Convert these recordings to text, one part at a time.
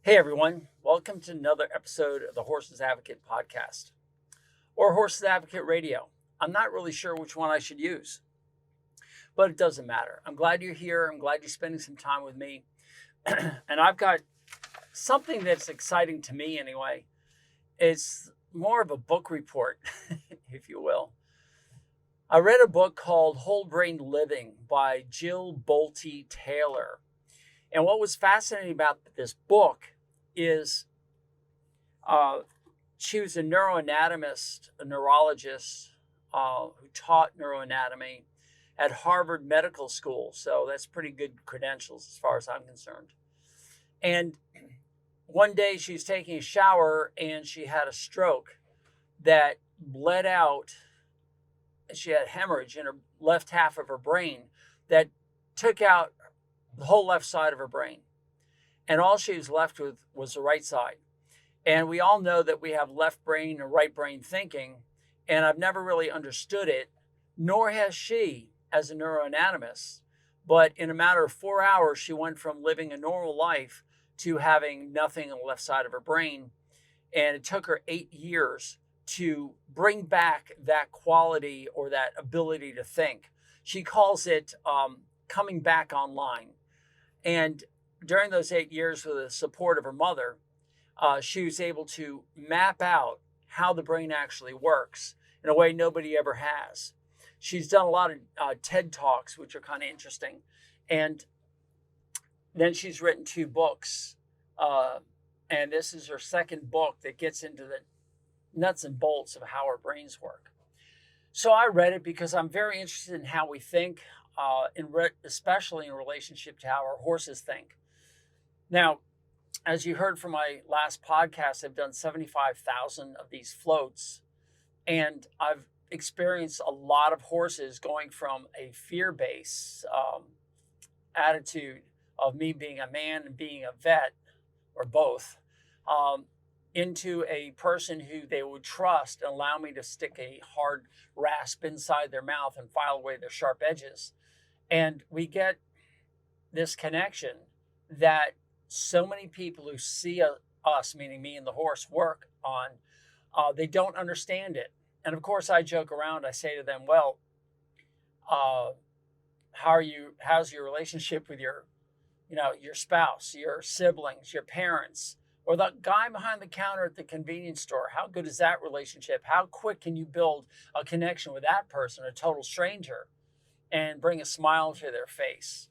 Hey everyone, welcome to another episode of the Horses Advocate podcast or Horses Advocate Radio. I'm not really sure which one I should use, but it doesn't matter. I'm glad you're here. I'm glad you're spending some time with me. And I've got something that's exciting to me anyway. It's more of a book report, if you will. I read a book called Whole Brain Living by Jill Bolte Taylor. And what was fascinating about this book is she was a neuroanatomist, a neurologist who taught neuroanatomy at Harvard Medical School. So that's pretty good credentials as far as I'm concerned. And one day she was taking a shower and she had a stroke that bled out. She had hemorrhage in her left half of her brain that took out the whole left side of her brain. And all she was left with was the right side. And we all know that we have left brain and right brain thinking. And I've never really understood it, nor has she as a neuroanatomist. But in a matter of 4 hours, she went from living a normal life to having nothing on the left side of her brain. And it took her 8 years to bring back that quality or that ability to think. She calls it coming back online. And during those 8 years, with the support of her mother, she was able to map out how the brain actually works in a way nobody ever has. She's done a lot of TED Talks, which are kind of interesting. And then she's written 2 books. And this is her second book that gets into the nuts and bolts of how our brains work. So I read it because I'm very interested in how we think, especially in relationship to how our horses think. Now, as you heard from my last podcast, I've done 75,000 of these floats, and I've experienced a lot of horses going from a fear-based attitude of me being a man and being a vet, or both, into a person who they would trust and allow me to stick a hard rasp inside their mouth and file away their sharp edges. And we get this connection that so many people who see us, meaning me and the horse, work on, they don't understand it. And of course, I joke around. I say to them, well, how's your relationship with your spouse, your siblings, your parents, or the guy behind the counter at the convenience store? How good is that relationship? How quick can you build a connection with that person, a total stranger, and bring a smile to their face?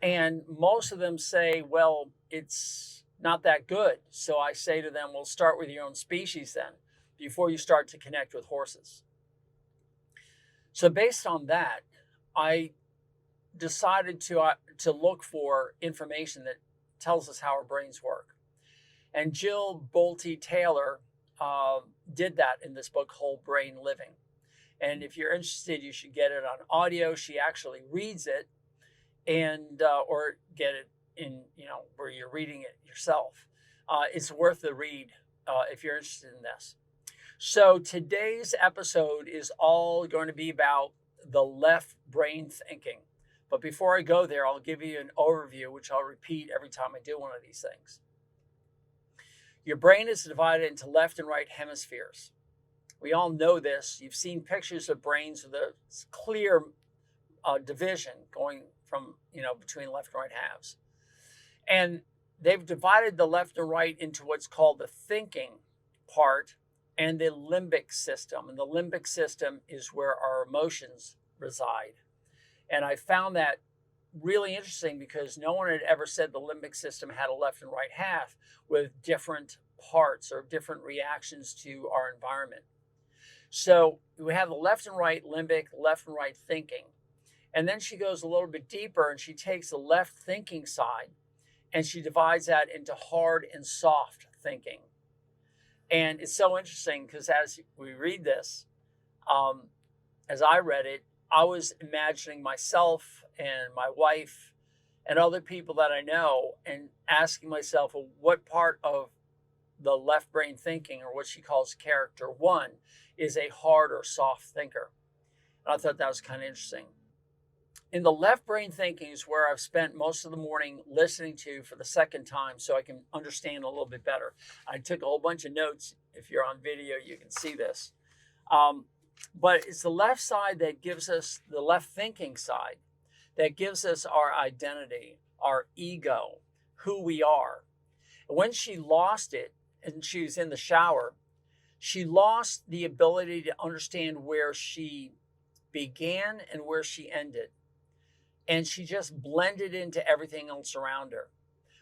And most of them say, well, it's not that good. So I say to them, well, start with your own species then, before you start to connect with horses. So based on that, I decided to look for information that tells us how our brains work. And Jill Bolte Taylor did that in this book, Whole Brain Living. And if you're interested, you should get it on audio. She actually reads it, and or get it in, where you're reading it yourself. It's worth the read if you're interested in this. So today's episode is all going to be about the left brain thinking. But before I go there, I'll give you an overview, which I'll repeat every time I do one of these things. Your brain is divided into left and right hemispheres. We all know this. You've seen pictures of brains with a clear division going from, between left and right halves. And they've divided the left and right into what's called the thinking part and the limbic system. And the limbic system is where our emotions reside. And I found that really interesting because no one had ever said the limbic system had a left and right half with different parts or different reactions to our environment. So we have the left and right limbic, left and right thinking. And then she goes a little bit deeper and she takes the left thinking side and she divides that into hard and soft thinking. And it's so interesting because as we read this, as I read it, I was imagining myself and my wife and other people that I know and asking myself, well, what part of the left brain thinking, or what she calls character 1, is a hard or soft thinker? And I thought that was kind of interesting. in the left brain thinking is where I've spent most of the morning listening to for the second time so I can understand a little bit better. I took a whole bunch of notes. If you're on video, you can see this. But it's the left side that gives us, the left thinking side, that gives us our identity, our ego, who we are. And when she lost it, and she was in the shower, she lost the ability to understand where she began and where she ended. And she just blended into everything else around her,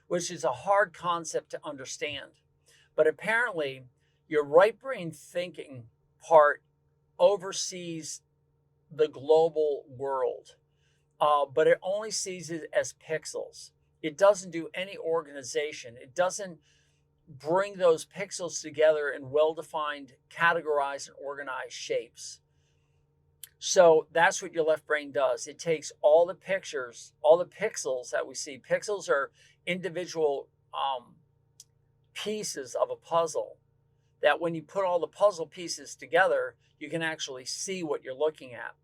which is a hard concept to understand. But apparently, your right brain thinking part oversees the global world, but it only sees it as pixels. It doesn't do any organization. It doesn't bring those pixels together in well-defined, categorized, and organized shapes. So that's what your left brain does. It takes all the pictures, all the pixels that we see. Pixels are individual pieces of a puzzle that when you put all the puzzle pieces together, you can actually see what you're looking at.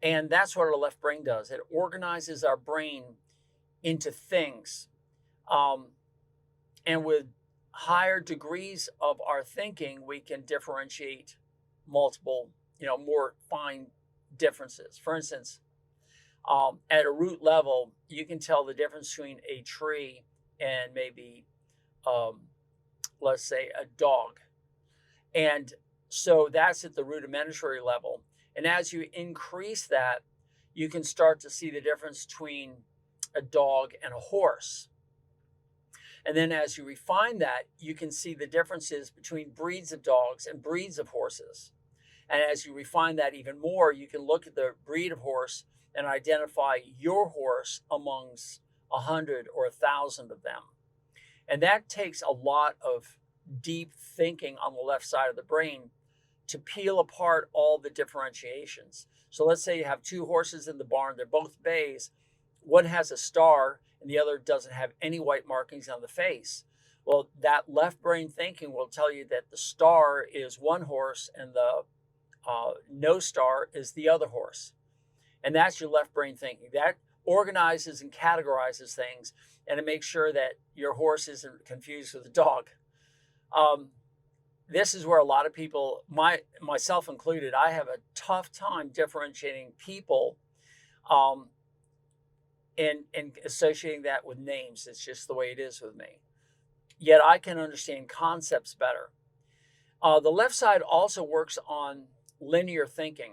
And that's what our left brain does. It organizes our brain into things. And with higher degrees of our thinking, we can differentiate multiple, more fine differences. For instance, at a root level, you can tell the difference between a tree and maybe, let's say, a dog. And so that's at the rudimentary level. And as you increase that, you can start to see the difference between a dog and a horse. And then as you refine that, you can see the differences between breeds of dogs and breeds of horses. And as you refine that even more, you can look at the breed of horse and identify your horse amongst 100 or 1,000 of them. And that takes a lot of deep thinking on the left side of the brain to peel apart all the differentiations. So let's say you have two horses in the barn. They're both bays. One has a star and the other doesn't have any white markings on the face. Well, that left brain thinking will tell you that the star is one horse and the no star is the other horse. And that's your left brain thinking. That organizes and categorizes things, and it makes sure that your horse isn't confused with a dog. This is where a lot of people, myself included, I have a tough time differentiating people and associating that with names. It's just the way it is with me. Yet I can understand concepts better. The left side also works on linear thinking,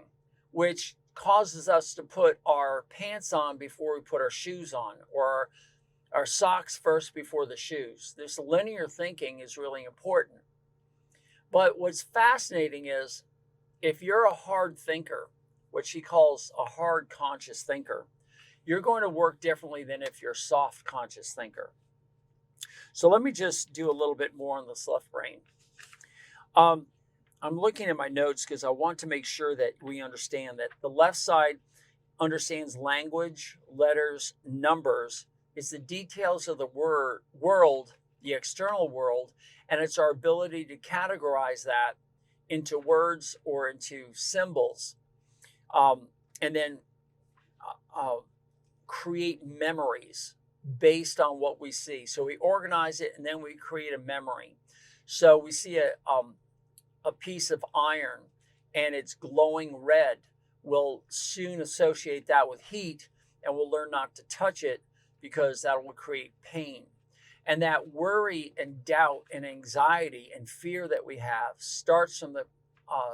which causes us to put our pants on before we put our shoes on, or our socks first before the shoes. This linear thinking is really important. But what's fascinating is if you're a hard thinker, what she calls a hard conscious thinker, you're going to work differently than if you're a soft conscious thinker. So let me just do a little bit more on this left brain. I'm looking at my notes because I want to make sure that we understand that the left side understands language, letters, numbers. It's the details of the world, the external world, and it's our ability to categorize that into words or into symbols, and then create memories based on what we see. So we organize it and then we create a memory. So we see a piece of iron and it's glowing red. We'll soon associate that with heat and we'll learn not to touch it because that will create pain. And that worry and doubt and anxiety and fear that we have starts from the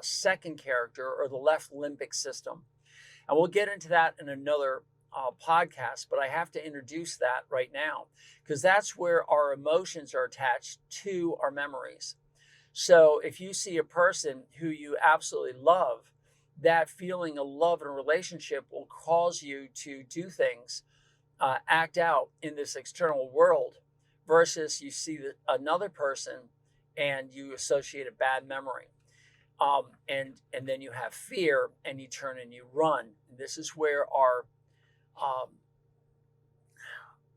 second character, or the left limbic system. And we'll get into that in another podcast, but I have to introduce that right now because that's where our emotions are attached to our memories. So if you see a person who you absolutely love, that feeling of love and relationship will cause you to do things, act out in this external world, versus you see another person and you associate a bad memory. And then you have fear and you turn and you run. This is where our,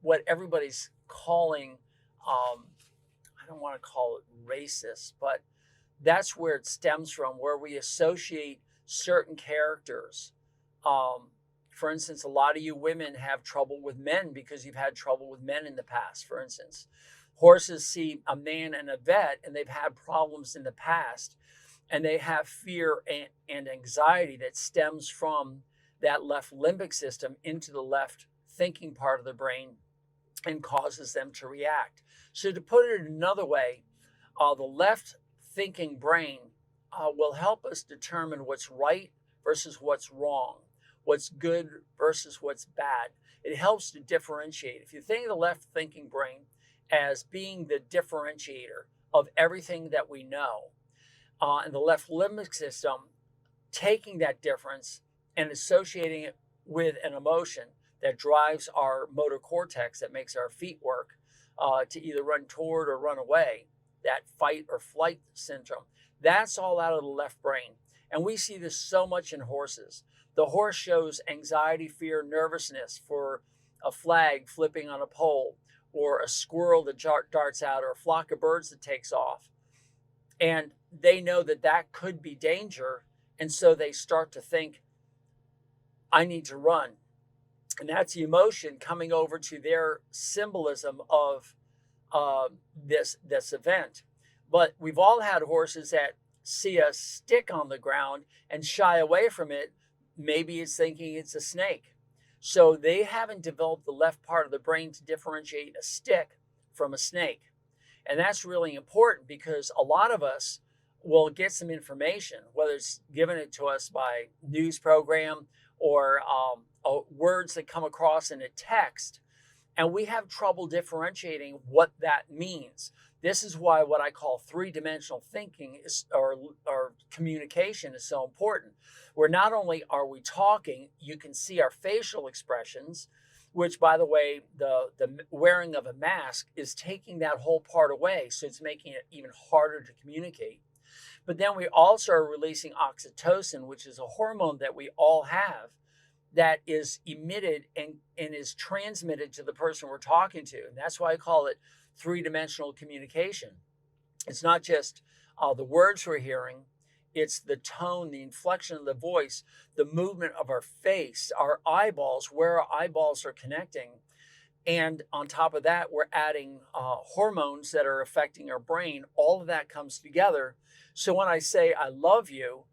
what everybody's calling, I don't want to call it racist, but that's where it stems from, where we associate certain characters For instance, a lot of you women have trouble with men because you've had trouble with men in the past, for instance. Horses see a man and a vet, and they've had problems in the past, and they have fear and anxiety that stems from that left limbic system into the left thinking part of the brain and causes them to react. So, to put it another way, the left thinking brain will help us determine what's right versus what's wrong, what's good versus what's bad. It helps to differentiate. If you think of the left thinking brain as being the differentiator of everything that we know, and the left limbic system taking that difference and associating it with an emotion that drives our motor cortex, that makes our feet work to either run toward or run away, that fight or flight syndrome. That's all out of the left brain. And we see this so much in horses. The horse shows anxiety, fear, nervousness for a flag flipping on a pole, or a squirrel that darts out, or a flock of birds that takes off. And they know that that could be danger. And so they start to think, I need to run. And that's the emotion coming over to their symbolism of this event. But we've all had horses that see a stick on the ground and shy away from it. Maybe it's thinking it's a snake. So they haven't developed the left part of the brain to differentiate a stick from a snake. And that's really important, because a lot of us will get some information, whether it's given it to us by news program or words that come across in a text, and we have trouble differentiating what that means. This is why what I call three-dimensional thinking or communication is so important, where not only are we talking, you can see our facial expressions, which, by the way, the wearing of a mask is taking that whole part away, so it's making it even harder to communicate. But then we also are releasing oxytocin, which is a hormone that we all have, that is emitted and is transmitted to the person we're talking to. And that's why I call it three-dimensional communication. It's not just the words we're hearing, it's the tone, the inflection of the voice, the movement of our face, our eyeballs, where our eyeballs are connecting. And on top of that, we're adding hormones that are affecting our brain. All of that comes together. So when I say I love you,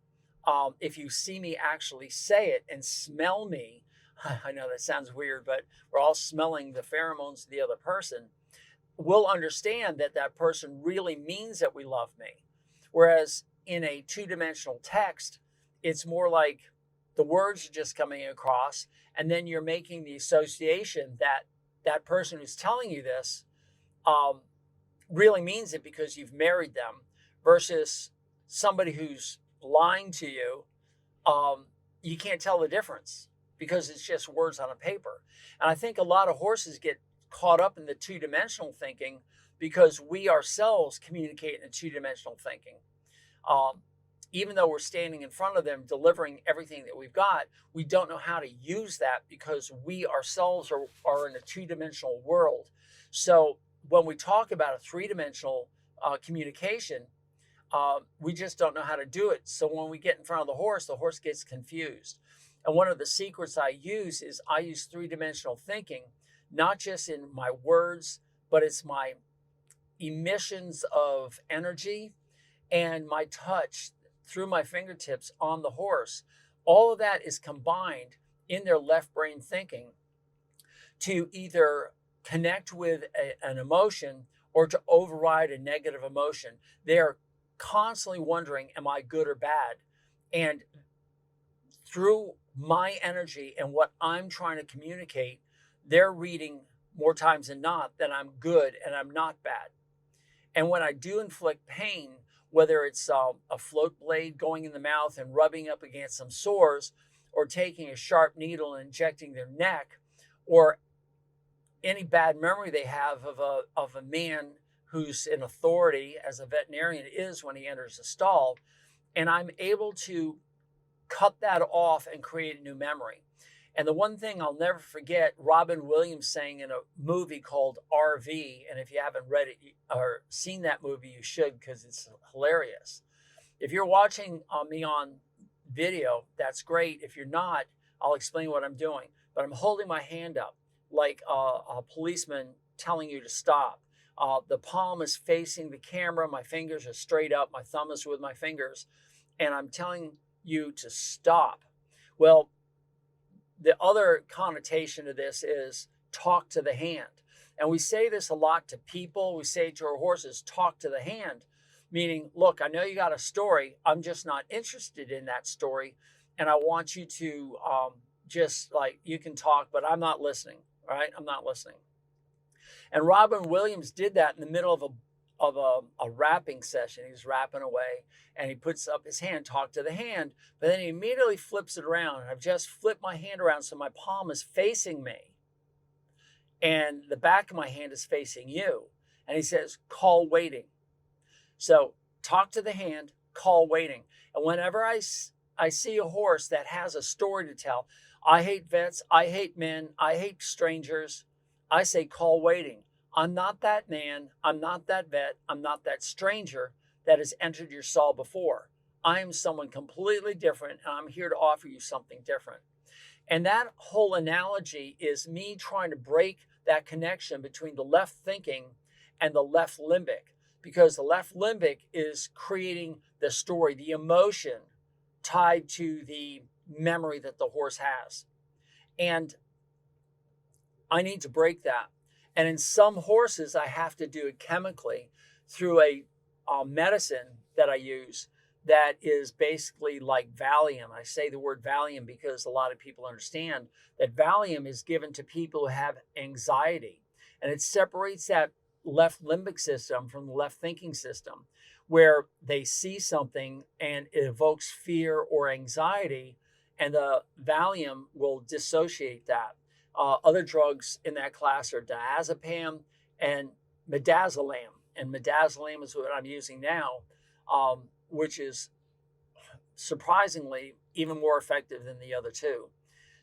if you see me actually say it and smell me, I know that sounds weird, but we're all smelling the pheromones of the other person, we'll understand that that person really means that we love me. Whereas in a two-dimensional text, it's more like the words are just coming across, and then you're making the association that that person who's telling you this really means it because you've married them, versus somebody who's lying to you. You can't tell the difference because it's just words on a paper. And I think a lot of horses get caught up in the two-dimensional thinking because we ourselves communicate in two-dimensional thinking. Even though we're standing in front of them delivering everything that we've got, we don't know how to use that because we ourselves are in a two-dimensional world. So when we talk about a three-dimensional communication, we just don't know how to do it. So when we get in front of the horse gets confused. And one of the secrets I use is I use three-dimensional thinking, not just in my words, but it's my emissions of energy and my touch through my fingertips on the horse. All of that is combined in their left brain thinking to either connect with an emotion or to override a negative emotion. They are constantly wondering, am I good or bad? And through my energy and what I'm trying to communicate, they're reading more times than not that I'm good and I'm not bad. And when I do inflict pain, whether it's a float blade going in the mouth and rubbing up against some sores, or taking a sharp needle and injecting their neck, or any bad memory they have of a man who's in authority, as a veterinarian is when he enters a stall, and I'm able to cut that off and create a new memory. And the one thing I'll never forget, Robin Williams saying in a movie called RV, and if you haven't read it or seen that movie, you should, because it's hilarious. If you're watching me on video, that's great. If you're not, I'll explain what I'm doing, but I'm holding my hand up like a policeman telling you to stop. The palm is facing the camera. My fingers are straight up. My thumb is with my fingers. And I'm telling you to stop. Well, the other connotation to this is talk to the hand. And we say this a lot to people. We say to our horses, talk to the hand, meaning, look, I know you got a story. I'm just not interested in that story. And I want you to just like, you can talk, but I'm not listening. All right. I'm not listening. And Robin Williams did that in the middle of a rapping session. He was rapping away and he puts up his hand, talk to the hand, but then he immediately flips it around. And I've just flipped my hand around so my palm is facing me and the back of my hand is facing you. And he says, call waiting. So talk to the hand, call waiting. And whenever I see a horse that has a story to tell, I hate vets, I hate men, I hate strangers, I say call waiting. I'm not that man, I'm not that vet, I'm not that stranger that has entered your stall before. I am someone completely different and I'm here to offer you something different. And that whole analogy is me trying to break that connection between the left thinking and the left limbic, because the left limbic is creating the story, the emotion tied to the memory that the horse has. And I need to break that. And in some horses, I have to do it chemically through a medicine that I use that is basically like Valium. I say the word Valium because a lot of people understand that Valium is given to people who have anxiety. And it separates that left limbic system from the left thinking system, where they see something and it evokes fear or anxiety, and the Valium will dissociate that. Other drugs in that class are diazepam and midazolam. And midazolam is what I'm using now, which is surprisingly even more effective than the other two.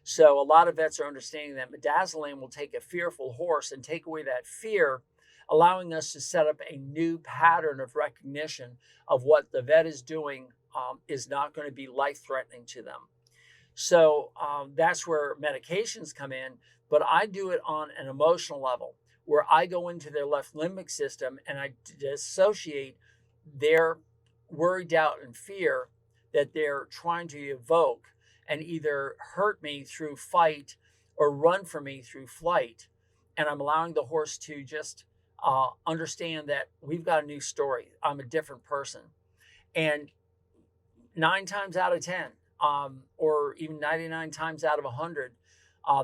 So a lot of vets are understanding that midazolam will take a fearful horse and take away that fear, allowing us to set up a new pattern of recognition of what the vet is doing is not going to be life-threatening to them. So that's where medications come in, but I do it on an emotional level where I go into their left limbic system and I dissociate their worry, doubt, and fear that they're trying to evoke and either hurt me through fight or run from me through flight. And I'm allowing the horse to just understand that we've got a new story. I'm a different person. And 9 times out of 10, or even 99 times out of 100,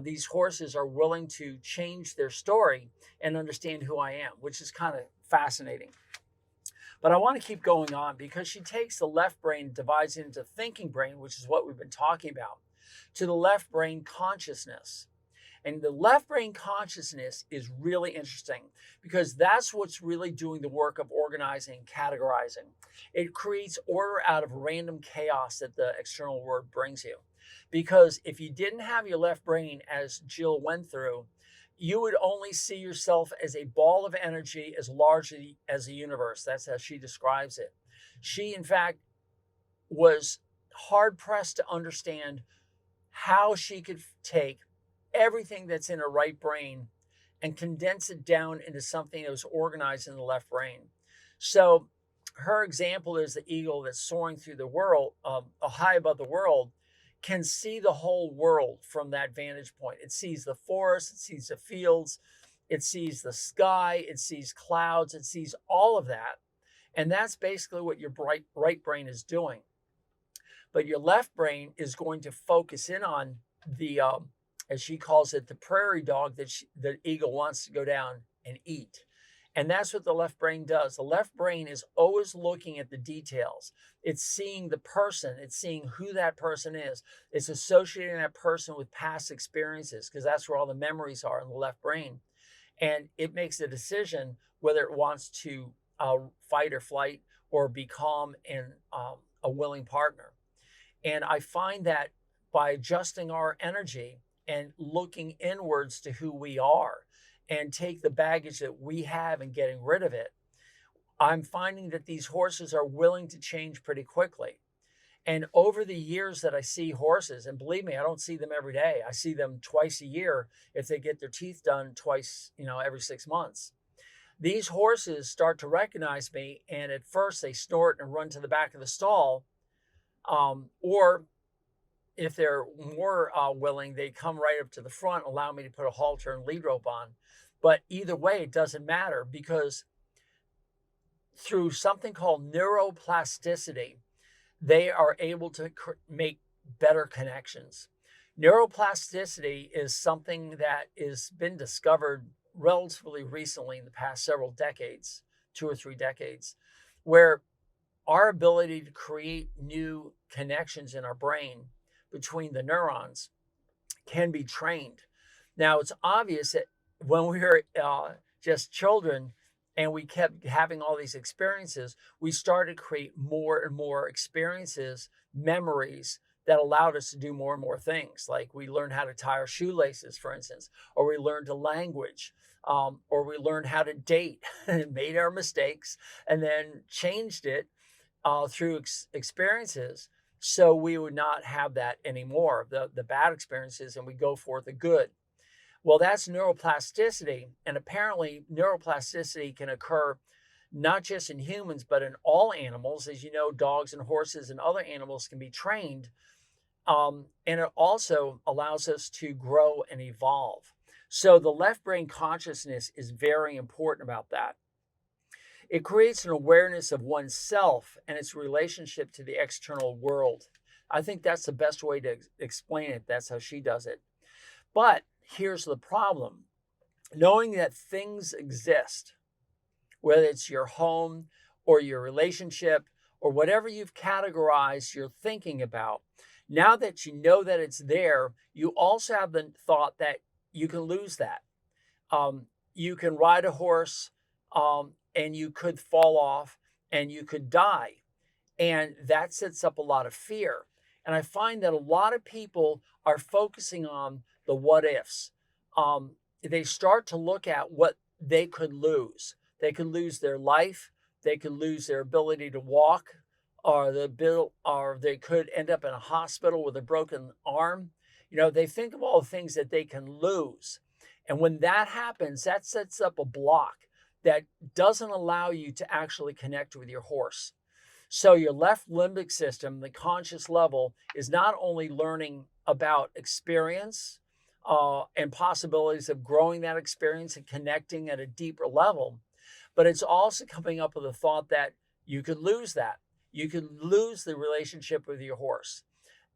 these horses are willing to change their story and understand who I am, which is kind of fascinating. But I want to keep going on because she takes the left brain and divides it into thinking brain, which is what we've been talking about, to the left brain consciousness. And the left brain consciousness is really interesting because that's what's really doing the work of organizing and categorizing. It creates order out of random chaos that the external world brings you. Because if you didn't have your left brain, as Jill went through, you would only see yourself as a ball of energy as large as the universe. That's how she describes it. She, in fact, was hard-pressed to understand how she could take everything that's in her right brain and condense it down into something that was organized in the left brain. So her example is the eagle that's soaring through the world, high above the world, can see the whole world from that vantage point. It sees the forest, it sees the fields, it sees the sky, it sees clouds, it sees all of that. And that's basically what your right brain is doing. But your left brain is going to focus in on the, as she calls it, the prairie dog that the eagle wants to go down and eat. And that's what the left brain does. The left brain is always looking at the details. It's seeing the person. It's seeing who that person is. It's associating that person with past experiences because that's where all the memories are in the left brain. And it makes a decision whether it wants to fight or flight or be calm and a willing partner. And I find that by adjusting our energy and looking inwards to who we are, and take the baggage that we have and getting rid of it, I'm finding that these horses are willing to change pretty quickly. And over the years that I see horses, and believe me, I don't see them every day. I see them twice a year if they get their teeth done twice, every 6 months. These horses start to recognize me, and at first they snort and run to the back of the stall, or if they're more willing, they come right up to the front, allow me to put a halter and lead rope on. But either way, it doesn't matter, because through something called neuroplasticity, they are able to make better connections. Neuroplasticity is something that has been discovered relatively recently in the past several decades, 2 or 3 decades, where our ability to create new connections in our brain between the neurons can be trained. Now, it's obvious that when we were just children and we kept having all these experiences, we started to create more and more experiences, memories that allowed us to do more and more things. Like we learned how to tie our shoelaces, for instance, or we learned a language, or we learned how to date and made our mistakes and then changed it through experiences, so we would not have that anymore, the bad experiences, and we go for the good. Well, that's neuroplasticity. And apparently, neuroplasticity can occur not just in humans, but in all animals. As you know, dogs and horses and other animals can be trained. And it also allows us to grow and evolve. So the left brain consciousness is very important about that. It creates an awareness of oneself and its relationship to the external world. I think that's the best way to explain it. That's how she does it. But here's the problem. Knowing that things exist, whether it's your home or your relationship or whatever you've categorized your thinking about, now that you know that it's there, you also have the thought that you can lose that. You can ride a horse and you could fall off and you could die. And that sets up a lot of fear. And I find that a lot of people are focusing on the what ifs. They start to look at what they could lose. They could lose their life. They could lose their ability to walk, or they could end up in a hospital with a broken arm. They think of all the things that they can lose. And when that happens, that sets up a block that doesn't allow you to actually connect with your horse. So your left limbic system, the conscious level, is not only learning about experience and possibilities of growing that experience and connecting at a deeper level, but it's also coming up with the thought that you could lose that. You could lose the relationship with your horse.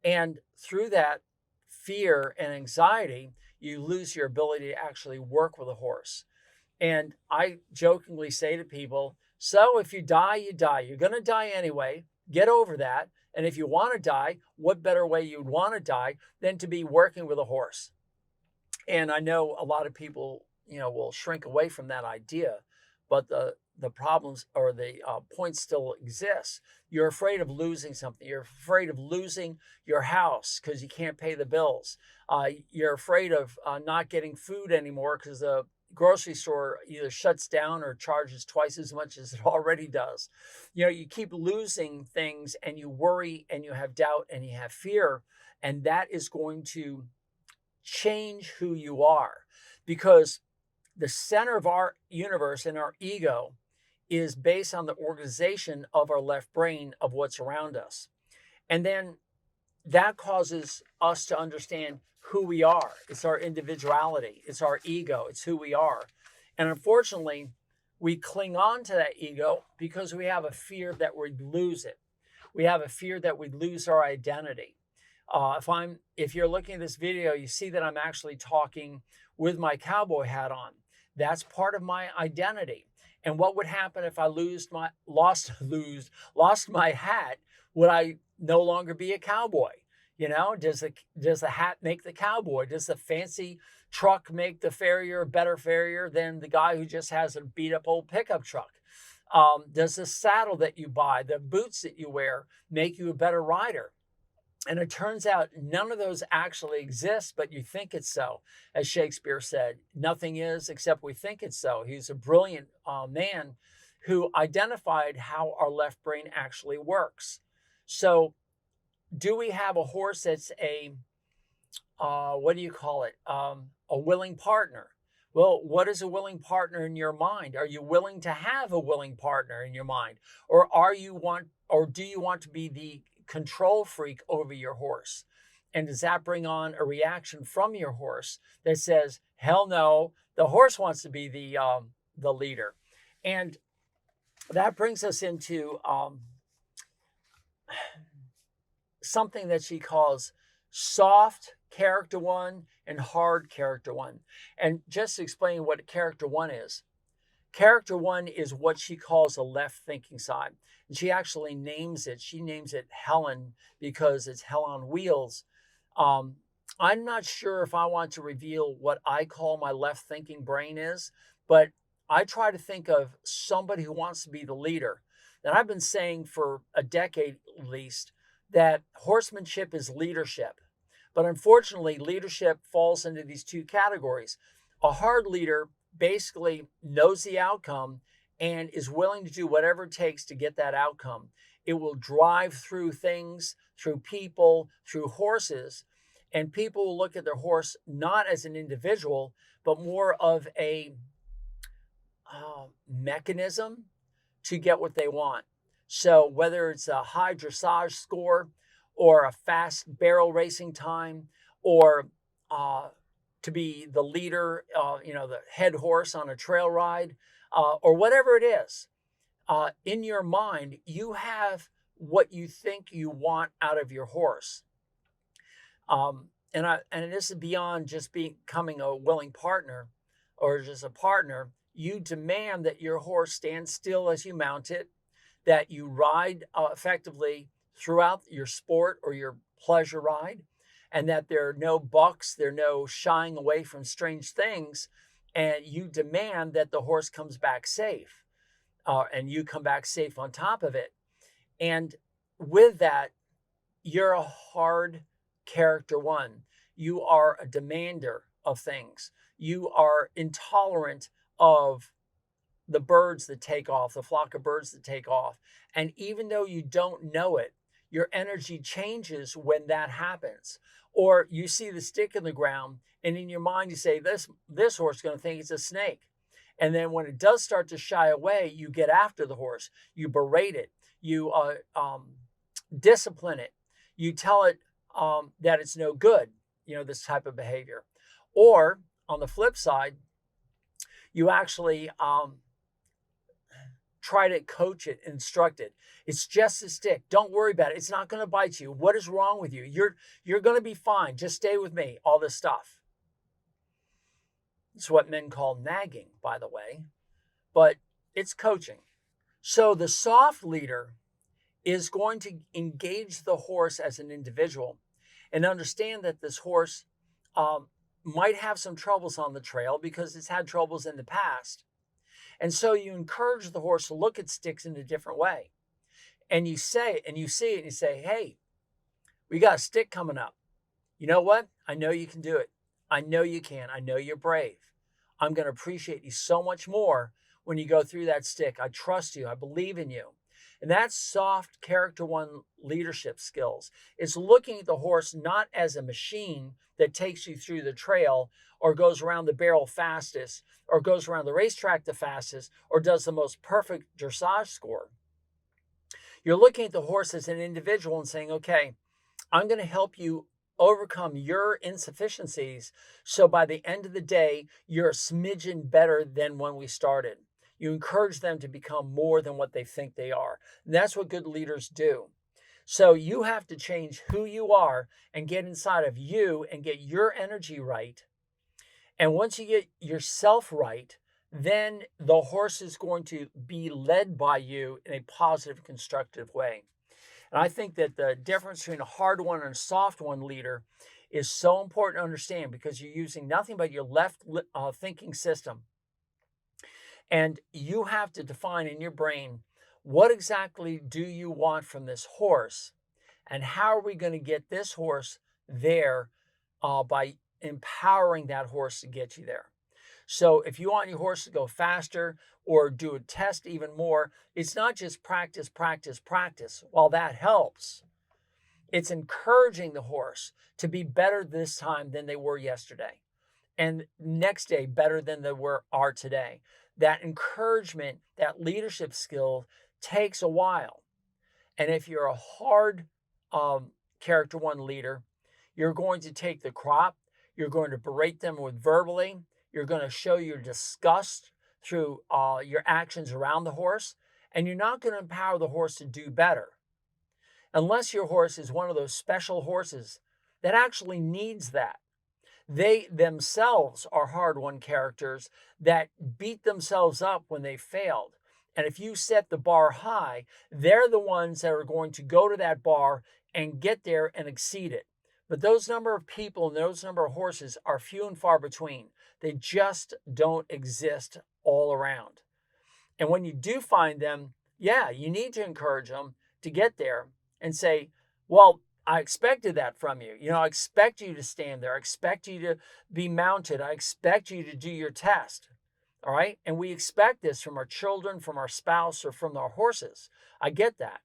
And through that fear and anxiety, you lose your ability to actually work with a horse. And I jokingly say to people, so if you die, you die. You're going to die anyway. Get over that. And if you want to die, what better way you'd want to die than to be working with a horse? And I know a lot of people, will shrink away from that idea, but the problems or the points still exist. You're afraid of losing something. You're afraid of losing your house because you can't pay the bills. You're afraid of not getting food anymore because the grocery store either shuts down or charges twice as much as it already does. You keep losing things and you worry and you have doubt and you have fear, and that is going to change who you are, because the center of our universe and our ego is based on the organization of our left brain of what's around us. And then that causes us to understand who we are. It's our individuality. It's our ego. It's who we are. And unfortunately, we cling on to that ego because we have a fear that we'd lose it. We have a fear that we'd lose our identity. If you're looking at this video, you see that I'm actually talking with my cowboy hat on. That's part of my identity. And what would happen if I lost my hat? Would I no longer be a cowboy? Does the hat make the cowboy? Does the fancy truck make the farrier a better farrier than the guy who just has a beat up old pickup truck? Does the saddle that you buy, the boots that you wear, make you a better rider? And it turns out none of those actually exist, but you think it's so. As Shakespeare said, nothing is except we think it's so. He's a brilliant man who identified how our left brain actually works. So do we have a horse that's what do you call it? A willing partner. Well, what is a willing partner in your mind? Are you willing to have a willing partner in your mind? Or do you want to be the control freak over your horse? And does that bring on a reaction from your horse that says, hell no, the horse wants to be the leader? And that brings us into something that she calls soft character one and hard character one. And just to explain what character one is, character one is what she calls a left thinking side. And she actually names it. She names it Helen because it's hell on wheels. Um, I'm not sure if I want to reveal what I call my left thinking brain is, but I try to think of somebody who wants to be the leader. And I've been saying for a decade at least that horsemanship is leadership. But unfortunately, leadership falls into these two categories. A hard leader basically knows the outcome and is willing to do whatever it takes to get that outcome. It will drive through things, through people, through horses, and people will look at their horse not as an individual, but more of a mechanism to get what they want. So whether it's a high dressage score or a fast barrel racing time or to be the leader, the head horse on a trail ride or whatever it is, in your mind, you have what you think you want out of your horse. And this is beyond just becoming a willing partner or just a partner. You demand that your horse stand still as you mount it, that you ride effectively throughout your sport or your pleasure ride, and that there are no bucks, there are no shying away from strange things, and you demand that the horse comes back safe, and you come back safe on top of it. And with that, you're a hard character one. You are a demander of things. You are intolerant of the birds that take off, the flock of birds that take off. And even though you don't know it, your energy changes when that happens. Or you see the stick in the ground, and in your mind you say, this horse is going to think it's a snake. And then when it does start to shy away, you get after the horse. You berate it. You discipline it. You tell it that it's no good, this type of behavior. Or on the flip side, you actually try to coach it, instruct it. It's just a stick. Don't worry about it. It's not going to bite you. What is wrong with you? You're going to be fine. Just stay with me. All this stuff. It's what men call nagging, by the way, but it's coaching. So the soft leader is going to engage the horse as an individual and understand that this horse might have some troubles on the trail because it's had troubles in the past. And so you encourage the horse to look at sticks in a different way. And you say, and you see it, and you say, hey, we got a stick coming up. You know what? I know you can do it. I know you can. I know you're brave. I'm going to appreciate you so much more when you go through that stick. I trust you. I believe in you. And that's soft character one leadership skills. It's looking at the horse not as a machine that takes you through the trail or goes around the barrel fastest or goes around the racetrack the fastest or does the most perfect dressage score. You're looking at the horse as an individual and saying, okay, I'm going to help you overcome your insufficiencies. So by the end of the day, you're a smidgen better than when we started. You encourage them to become more than what they think they are. And that's what good leaders do. So you have to change who you are and get inside of you and get your energy right. And once you get yourself right, then the horse is going to be led by you in a positive, constructive way. And I think that the difference between a hard one and a soft one leader is so important to understand because you're using nothing but your left thinking system. And you have to define in your brain, what exactly do you want from this horse? And how are we going to get this horse there by empowering that horse to get you there? So if you want your horse to go faster or do a test even more, it's not just practice, practice, practice. While that helps, It's encouraging the horse to be better this time than they were yesterday, and next day better than they are today. That encouragement, that leadership skill takes a while. And if you're a hard character one leader, you're going to take the crop, you're going to berate them with verbally, you're going to show your disgust through your actions around the horse, and you're not going to empower the horse to do better. Unless your horse is one of those special horses that actually needs that. They themselves are hard-won characters that beat themselves up when they failed. And if you set the bar high, they're the ones that are going to go to that bar and get there and exceed it. But those number of people and those number of horses are few and far between. They just don't exist all around. And when you do find them, yeah, you need to encourage them to get there and say, well, I expected that from you. I expect you to stand there. I expect you to be mounted. I expect you to do your test. All right. And we expect this from our children, from our spouse, or from our horses. I get that.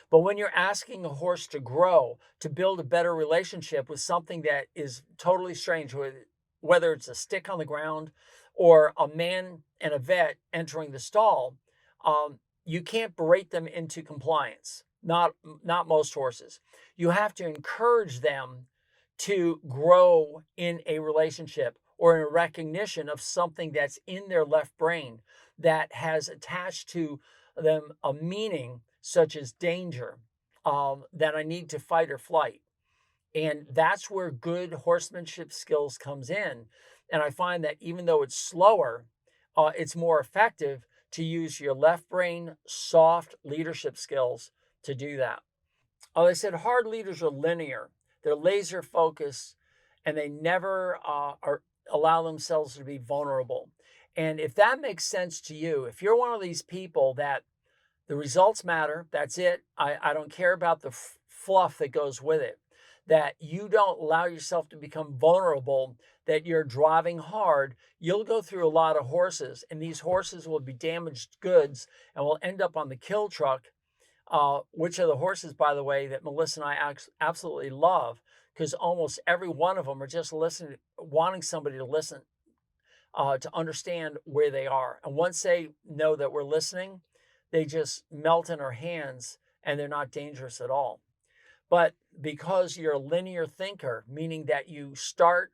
But when you're asking a horse to grow, to build a better relationship with something that is totally strange, whether it's a stick on the ground or a man and a vet entering the stall, you can't berate them into compliance. Not most horses. You have to encourage them to grow in a relationship or in a recognition of something that's in their left brain that has attached to them a meaning such as danger, that I need to fight or flight. And that's where good horsemanship skills comes in. And I find that even though it's slower, it's more effective to use your left brain, soft leadership skills to do that. They said hard leaders are linear. They're laser focused, and they never allow themselves to be vulnerable. And if that makes sense to you, if you're one of these people that the results matter, that's it. I don't care about the fluff that goes with it. That you don't allow yourself to become vulnerable, that you're driving hard, you'll go through a lot of horses, and these horses will be damaged goods and will end up on the kill truck, which are the horses, by the way, that Melissa and I absolutely love, because almost every one of them are just listening, wanting somebody to listen, to understand where they are. And once they know that we're listening, they just melt in our hands and they're not dangerous at all. But because you're a linear thinker, meaning that you start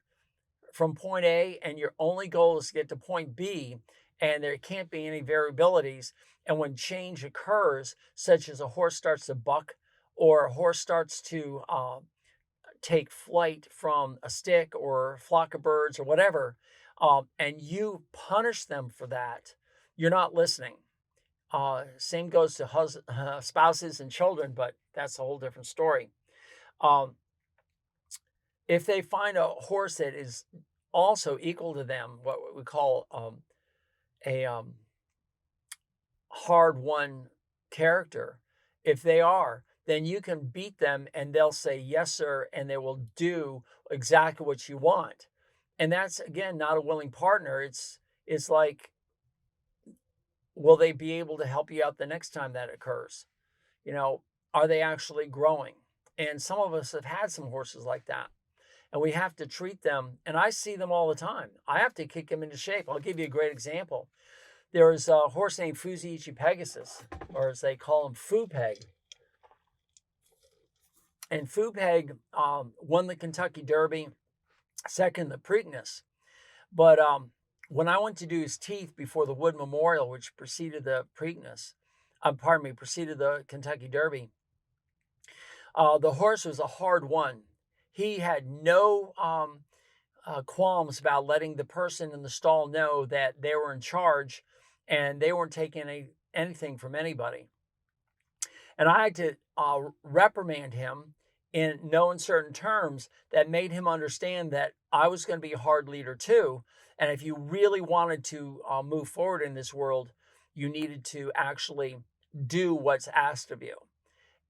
from point A and your only goal is to get to point B, and there can't be any variabilities. And when change occurs, such as a horse starts to buck or a horse starts to take flight from a stick or a flock of birds or whatever, and you punish them for that, you're not listening. Same goes to spouses and children, but that's a whole different story. If they find a horse that is also equal to them, what we call a hard-won character, if they are, then you can beat them and they'll say, yes, sir, and they will do exactly what you want. And that's, again, not a willing partner. It's like, will they be able to help you out the next time that occurs? Are they actually growing? And some of us have had some horses like that. And we have to treat them, and I see them all the time. I have to kick them into shape. I'll give you a great example. There is a horse named Fuziichi Pegasus, or as they call him, Foo-Peg. And Foo-Peg won the Kentucky Derby, second the Preakness. But when I went to do his teeth before the Wood Memorial, which preceded the Preakness, preceded the Kentucky Derby, the horse was a hard one. He had no qualms about letting the person in the stall know that they were in charge and they weren't taking anything from anybody. And I had to reprimand him in no uncertain terms that made him understand that I was going to be a hard leader too. And if you really wanted to move forward in this world, you needed to actually do what's asked of you.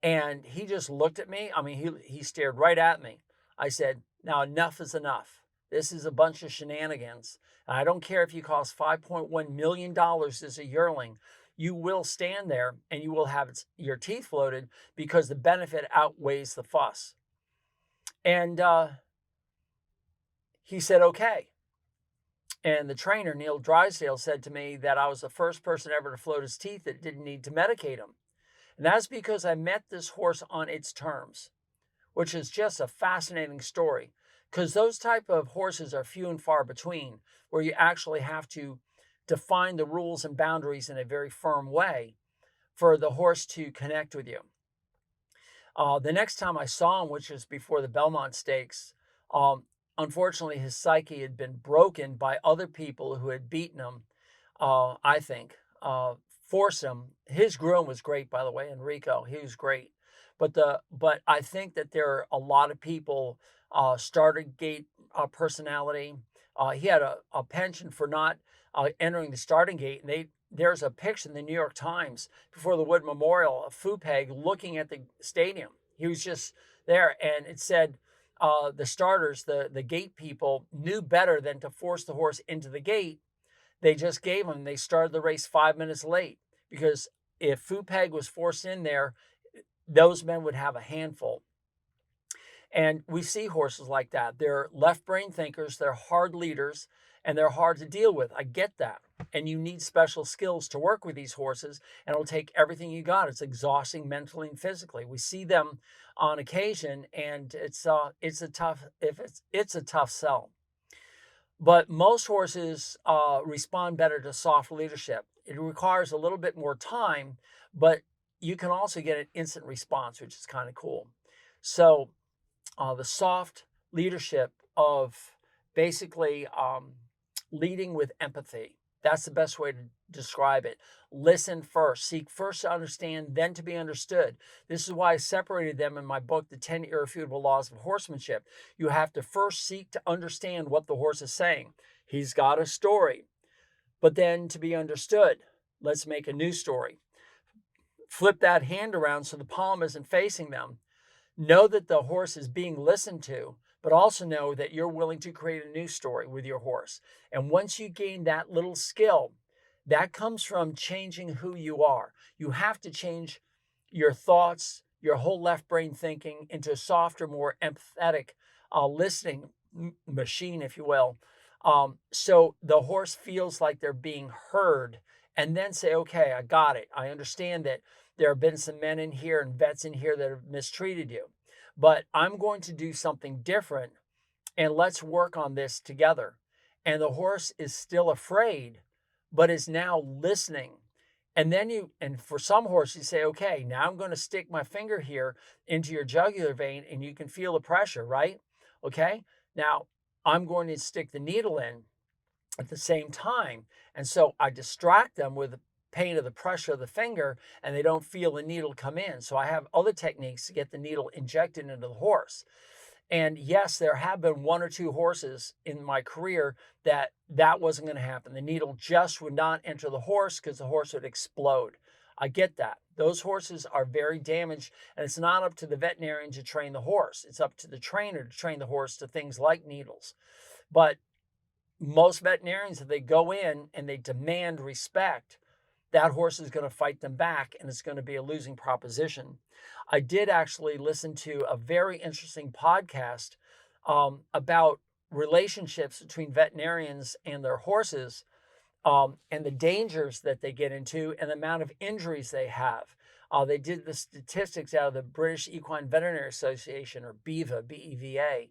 And he just looked at me. I mean, he stared right at me. I said, now enough is enough. This is a bunch of shenanigans. And I don't care if you cost $5.1 million as a yearling. you will stand there and you will have your teeth floated because the benefit outweighs the fuss. And he said, okay. And the trainer, Neil Drysdale, said to me that I was the first person ever to float his teeth that didn't need to medicate him. And that's because I met this horse on its terms, which is just a fascinating story, because those type of horses are few and far between, where you actually have to define the rules and boundaries in a very firm way for the horse to connect with you. The next time I saw him, which was before the Belmont Stakes, unfortunately, his psyche had been broken by other people who had beaten him, I think, forced him. His groom was great, by the way, Enrico. He was great. But I think that there are a lot of people, starter gate personality. He had a penchant for not entering the starting gate. And there's a picture in the New York Times before the Wood Memorial of Fupeg looking at the stadium. He was just there, and it said, the starters, the gate people, knew better than to force the horse into the gate. They just gave him, they started the race 5 minutes late, because if Fupeg was forced in there, those men would have a handful. And we see horses like that. They're left brain thinkers, they're hard leaders, and they're hard to deal with. I get that. And you need special skills to work with these horses, and it'll take everything you got. It's exhausting mentally and physically. We see them on occasion, and it's a tough sell. But most horses respond better to soft leadership. It requires a little bit more time, but you can also get an instant response, which is kind of cool. So the soft leadership of basically leading with empathy. That's the best way to describe it. Listen first. Seek first to understand, then to be understood. This is why I separated them in my book, The 10 Irrefutable Laws of Horsemanship. You have to first seek to understand what the horse is saying. He's got a story, but then to be understood, let's make a new story. Flip that hand around so the palm isn't facing them. Know that the horse is being listened to, but also know that you're willing to create a new story with your horse. And once you gain that little skill, that comes from changing who you are. You have to change your thoughts, your whole left brain thinking into a softer, more empathetic listening machine, if you will. So the horse feels like they're being heard, and then say, okay, I got it. I understand that there have been some men in here and vets in here that have mistreated you, but I'm going to do something different, and let's work on this together. And the horse is still afraid, but is now listening. And then for some horses, you say, okay, now I'm going to stick my finger here into your jugular vein, and you can feel the pressure, right? Okay, now I'm going to stick the needle in at the same time. And so I distract them with the pain of the pressure of the finger, and they don't feel the needle come in. So I have other techniques to get the needle injected into the horse. And yes, there have been one or two horses in my career that wasn't going to happen. The needle just would not enter the horse because the horse would explode. I get that. Those horses are very damaged, and it's not up to the veterinarian to train the horse. It's up to the trainer to train the horse to things like needles. But most veterinarians, if they go in and they demand respect, that horse is going to fight them back, and it's going to be a losing proposition. I did actually listen to a very interesting podcast about relationships between veterinarians and their horses, and the dangers that they get into and the amount of injuries they have. They did the statistics out of the British Equine Veterinary Association, or BEVA, B-E-V-A,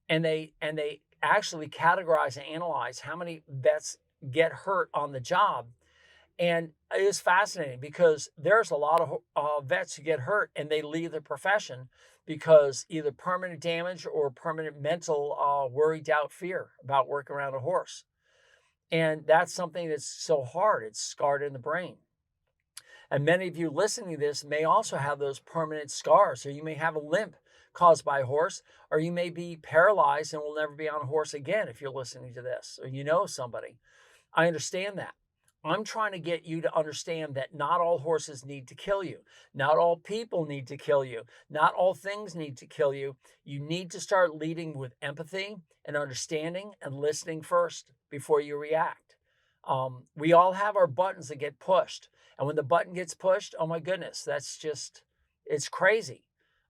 and they actually categorize and analyze how many vets get hurt on the job. And it was fascinating because there's a lot of vets who get hurt and they leave the profession because either permanent damage or permanent mental worry, doubt, fear about working around a horse. And that's something that's so hard. It's scarred in the brain. And many of you listening to this may also have those permanent scars, or you may have a limp caused by a horse, or you may be paralyzed and will never be on a horse again if you're listening to this, or you know somebody. I understand that. I'm trying to get you to understand that not all horses need to kill you. Not all people need to kill you. Not all things need to kill you. You need to start leading with empathy and understanding and listening first before you react. We all have our buttons that get pushed. And when the button gets pushed, oh my goodness, it's crazy.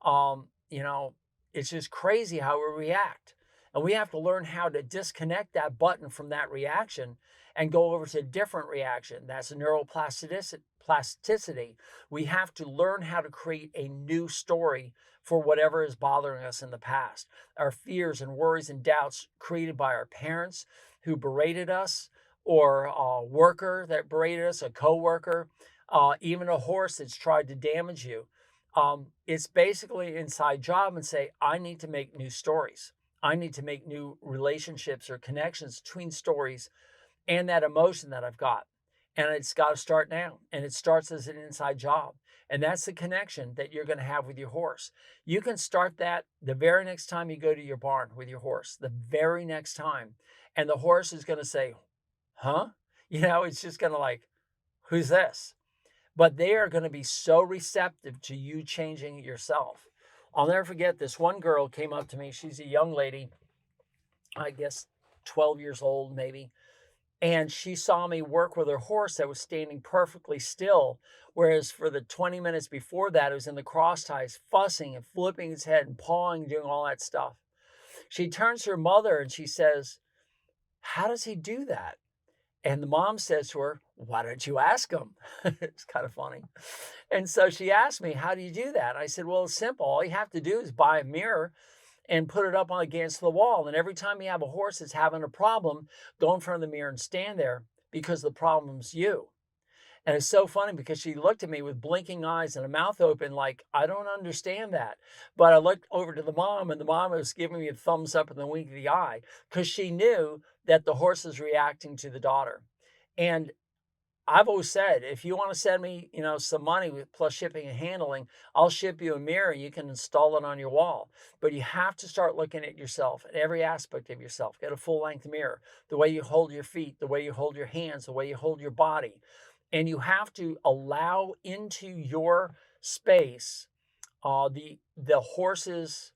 You know, it's just crazy how we react. And we have to learn how to disconnect that button from that reaction and go over to a different reaction. That's neuroplasticity. We have to learn how to create a new story for whatever is bothering us in the past. Our fears and worries and doubts created by our parents who berated us, or a worker that berated us, a coworker, even a horse that's tried to damage you. It's basically an inside job and say, I need to make new stories. I need to make new relationships or connections between stories and that emotion that I've got. And it's got to start now. And it starts as an inside job. And that's the connection that you're going to have with your horse. You can start that the very next time you go to your barn with your horse, the very next time. And the horse is going to say, huh? It's just going to like, who's this? But they are going to be so receptive to you changing yourself. I'll never forget this one girl came up to me. She's a young lady, I guess 12 years old maybe. And she saw me work with her horse that was standing perfectly still. Whereas for the 20 minutes before that, it was in the cross ties, fussing and flipping its head and pawing, doing all that stuff. She turns to her mother and she says, how does he do that? And the mom says to her, why don't you ask him? It's kind of funny. And so she asked me, how do you do that? I said, well, it's simple. All you have to do is buy a mirror and put it up against the wall. And every time you have a horse that's having a problem, go in front of the mirror and stand there, because the problem's you. And it's so funny because she looked at me with blinking eyes and a mouth open like, I don't understand that. But I looked over to the mom, and the mom was giving me a thumbs up and the wink of the eye, because she knew that the horse is reacting to the daughter. And I've always said, if you want to send me, some money plus shipping and handling, I'll ship you a mirror. You can install it on your wall. But you have to start looking at yourself, at every aspect of yourself. Get a full-length mirror, the way you hold your feet, the way you hold your hands, the way you hold your body. And you have to allow into your space the horse's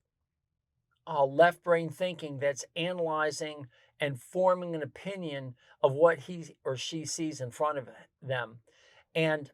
left brain thinking that's analyzing and forming an opinion of what he or she sees in front of them. And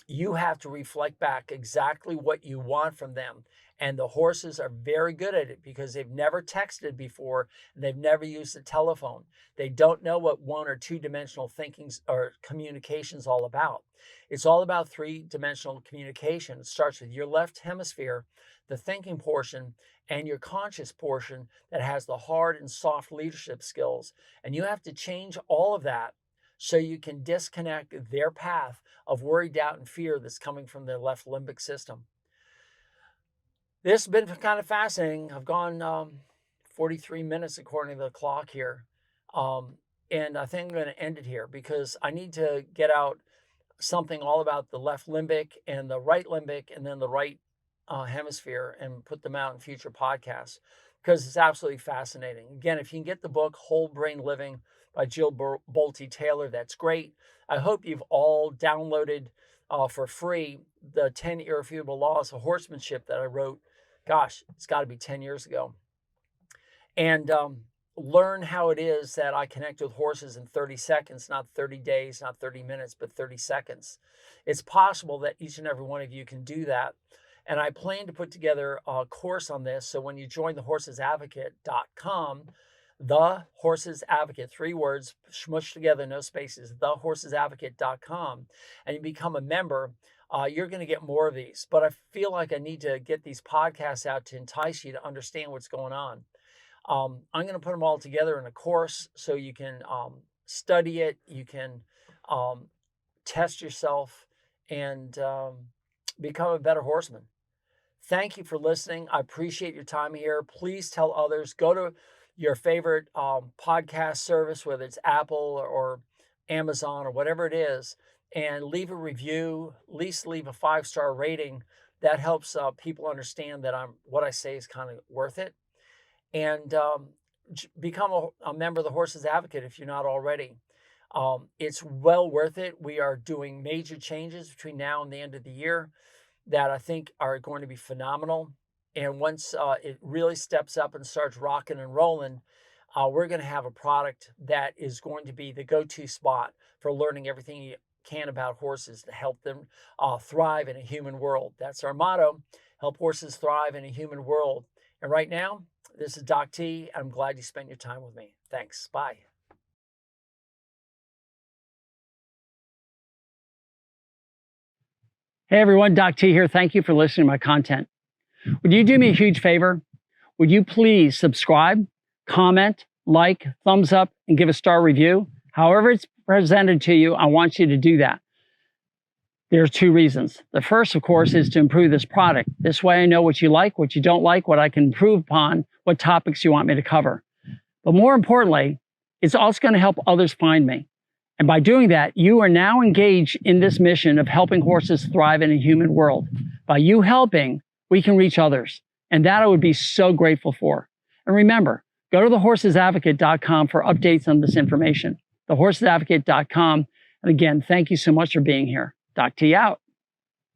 you have to reflect back exactly what you want from them. And the horses are very good at it because they've never texted before and they've never used a telephone. They don't know what one or two dimensional thinkings or communication is all about. It's all about three-dimensional communication. It starts with your left hemisphere, the thinking portion, and your conscious portion that has the hard and soft leadership skills. And you have to change all of that so you can disconnect their path of worry, doubt, and fear that's coming from their left limbic system. This has been kind of fascinating. I've gone 43 minutes according to the clock here. And I think I'm going to end it here because I need to get out something all about the left limbic and the right limbic and then the right hemisphere and put them out in future podcasts because it's absolutely fascinating. Again, if you can get the book Whole Brain Living by Jill Bolte Taylor, that's great. I hope you've all downloaded for free the 10 Irrefutable Laws of Horsemanship that I wrote. Gosh, it's got to be 10 years ago. And learn how it is that I connect with horses in 30 seconds, not 30 days, not 30 minutes, but 30 seconds. It's possible that each and every one of you can do that. And I plan to put together a course on this. So when you join thehorsesadvocate.com, The Horses Advocate, 3 words, smushed together, no spaces, thehorsesadvocate.com, and you become a member, you're going to get more of these. But I feel like I need to get these podcasts out to entice you to understand what's going on. I'm going to put them all together in a course so you can study it, you can test yourself, and become a better horseman. Thank you for listening. I appreciate your time here. Please tell others. Go to your favorite podcast service, whether it's Apple or Amazon or whatever it is, and leave a review. At least leave a 5-star rating. That helps people understand that what I say is kind of worth it. And become a member of the Horses Advocate if you're not already. It's well worth it. We are doing major changes between now and the end of the year that I think are going to be phenomenal. And once it really steps up and starts rocking and rolling, we're going to have a product that is going to be the go-to spot for learning everything you can about horses to help them thrive in a human world. That's our motto: help horses thrive in a human world. And right now, this is Doc T. I'm glad you spent your time with me. Thanks. Bye. Hey everyone, Doc T here. Thank you for listening to my content. Would you do me a huge favor? Would you please subscribe, comment, like, thumbs up, and give a star review? However it's presented to you, I want you to do that. There's two reasons. The first, of course, is to improve this product. This way I know what you like, what you don't like, what I can improve upon, what topics you want me to cover. But more importantly, it's also going to help others find me. And by doing that, you are now engaged in this mission of helping horses thrive in a human world. By you helping, we can reach others. And that I would be so grateful for. And remember, go to thehorsesadvocate.com for updates on this information. Thehorsesadvocate.com. And again, thank you so much for being here. Doc T out.